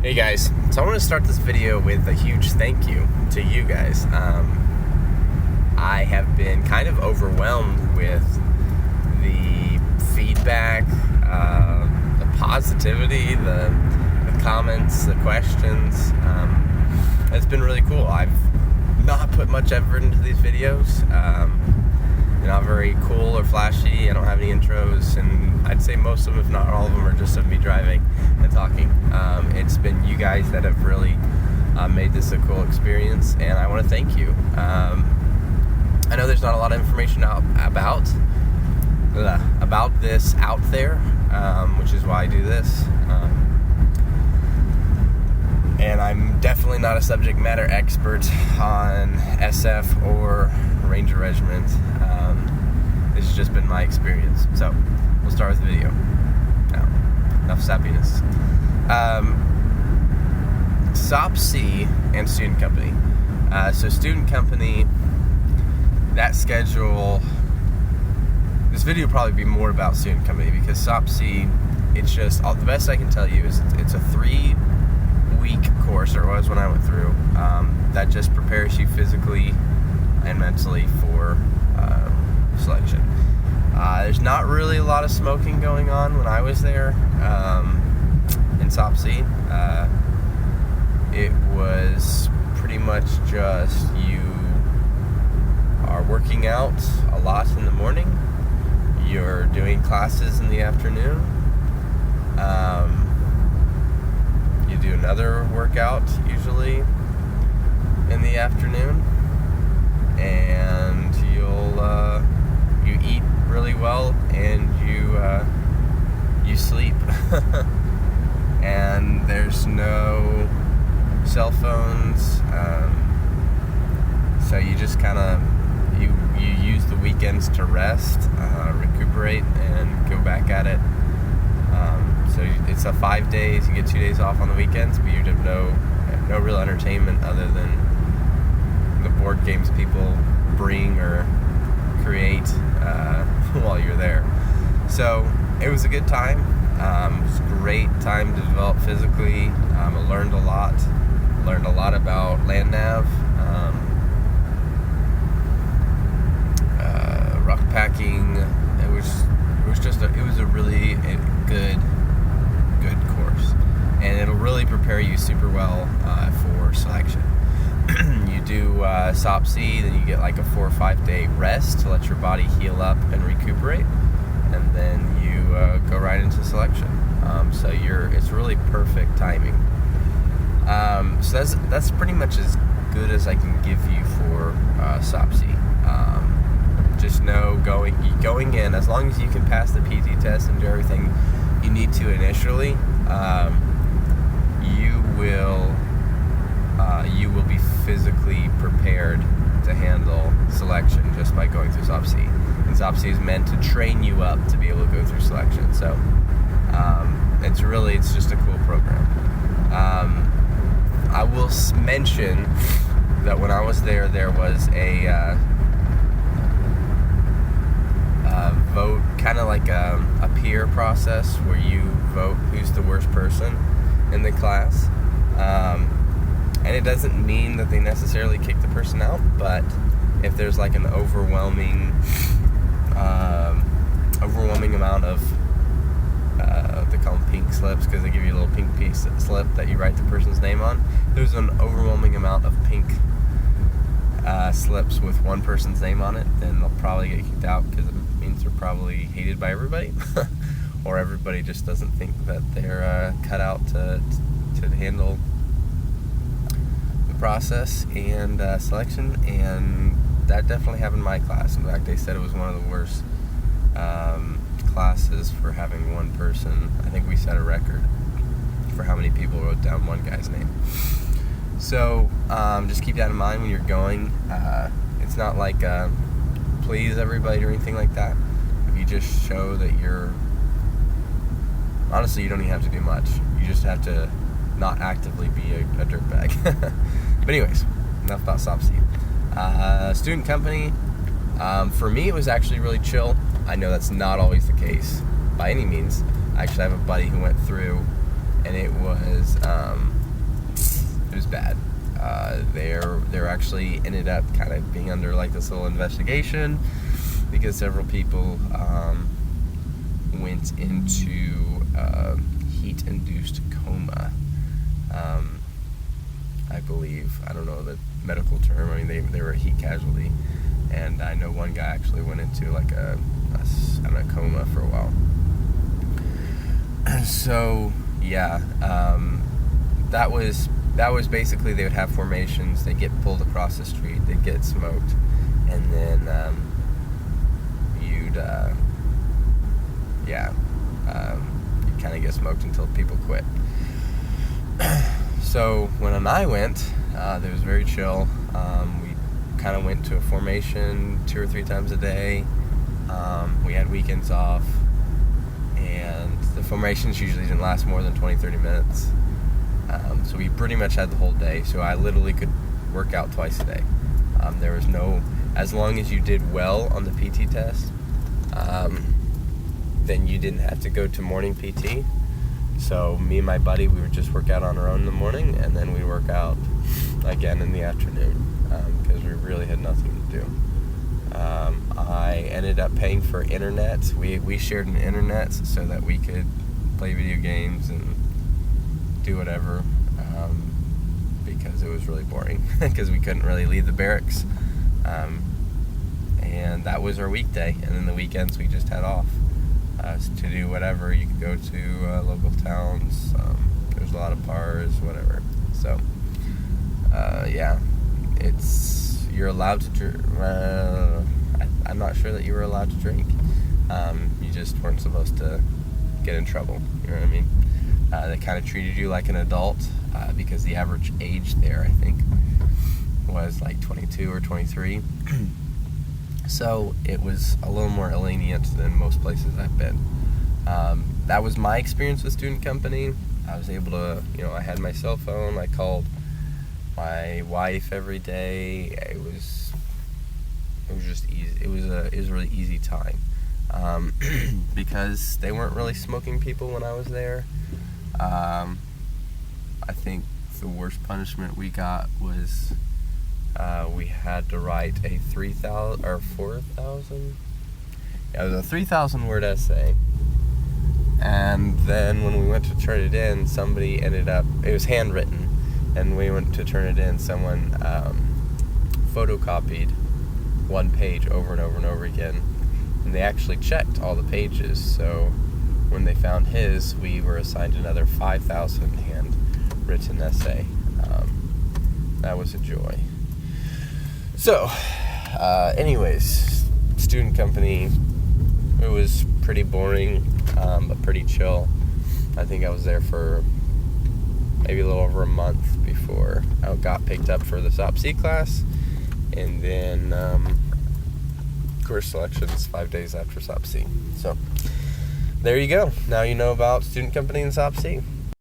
Hey guys, so I want to start this video with a huge thank you to you guys. I have been kind of overwhelmed with the feedback, the positivity, the comments, the questions. It's been really cool. I've not put much effort into these videos. They're not very cool or flashy. I don't have any intros, and I'd say most of them, if not all of them, are just of me driving and talking. It's been you guys that have really made this a cool experience, and I want to thank you. I know there's not a lot of information about this out there, which is why I do this. And I'm definitely not a subject matter expert on SF or Ranger Regiment. This has just been my experience. So, we'll start with the video. Now, enough sappiness. SOPC and Student Company. So Student Company, that schedule, this video will probably be more about Student Company because SOPC, it's just, the best I can tell you is it's a 3-week course, or it was when I went through, that just prepares you physically and mentally for selection. There's not really a lot of smoking going on when I was there in SOPC. It was pretty much just you are working out a lot in the morning, you're doing classes in the afternoon, you do another workout usually in the afternoon, and you eat really well, and you sleep. And there's no cell phones, so you just kind of you use the weekends to rest, recuperate, and go back at it. So it's a 5 days. You get 2 days off on the weekends, but you have no real entertainment other than the board games people bring or create while you're there. So it was a good time. It was a great time to develop physically. I learned a lot. Learned a lot about land nav, rock packing. It was a really good course, and it'll really prepare you super well for selection. You do SOPC, then you get like a 4 or 5 day rest to let your body heal up and recuperate, and then you go right into selection. So it's really perfect timing. So that's pretty much as good as I can give you for SOPC. Just know going in, as long as you can pass the PT test and do everything you need to initially, you will be physically prepared to handle selection just by going through SOPC. And SOPC is meant to train you up to be able to go through selection. So it's just a cool program. I will mention that when I was there was a vote, kind of like a peer process where you vote who's the worst person in the class. And it doesn't mean that they necessarily kick the person out, but if there's like an overwhelming amount of they call them pink slips because they give you a little pink piece slip that you write the person's name on. There's an overwhelming amount of pink slips with one person's name on it, then they'll probably get kicked out because it means they're probably hated by everybody, or everybody just doesn't think that they're cut out to handle the process and selection. And that definitely happened in my class. In fact, they said it was one of the worst classes for having one person. I think we set a record for how many people wrote down one guy's name. So just keep that in mind when you're going. It's not like please everybody or anything like that. If you just show that honestly, you don't even have to do much. You just have to not actively be a dirtbag. But anyways, enough about SOPC. Student Company, for me it was actually really chill. I know that's not always the case by any means. I actually have a buddy who went through, and it was It was bad. There actually ended up kind of being under like this little investigation because several people went into heat-induced coma. I believe. I don't know the medical term. I mean, they were a heat casualty, and I know one guy actually went into like a coma for a while. So yeah, that was basically, they would have formations. They'd get pulled across the street. They'd get smoked, and then you'd kind of get smoked until people quit. So when I went, it was very chill. We kind of went to a formation 2 or 3 times a day. We had weekends off, and the formations usually didn't last more than 20-30 minutes. So we pretty much had the whole day. So I literally could work out twice a day. There was no, as long as you did well on the PT test, then you didn't have to go to morning PT. So me and my buddy, we would just work out on our own in the morning, and then we'd work out again in the afternoon, because we really had nothing to do. I ended up paying for internet. We shared an internet so that we could play video games and do whatever, because it was really boring because we couldn't really leave the barracks, and that was our weekday. And then the weekends we just had off to do whatever. You could go to local towns. There's a lot of bars, whatever. So you're allowed to drink. I'm not sure that you were allowed to drink. You just weren't supposed to get in trouble. You know what I mean? They kind of treated you like an adult, because the average age there, I think, was like 22 or 23. So it was a little more lenient than most places I've been. That was my experience with student company. I was able to, I had my cell phone. I called my wife every day. It was just easy. It was a really easy time, because they weren't really smoking people when I was there. I think the worst punishment we got was we had to write a 3,000 or 4,000. It was a 3,000 word essay, and then when we went to turn it in, somebody ended up. It was handwritten, and we went to turn it in. Someone photocopied one page over and over and over again, and they actually checked all the pages. So when they found his, we were assigned another 5,000 handwritten essay. That was a joy. So, anyways, student company, it was pretty boring, but pretty chill. I think I was there for maybe a little over a month before I got picked up for the SOPC class, and then course selections 5 days after SOPC. So there you go. Now you know about student company and SOPC.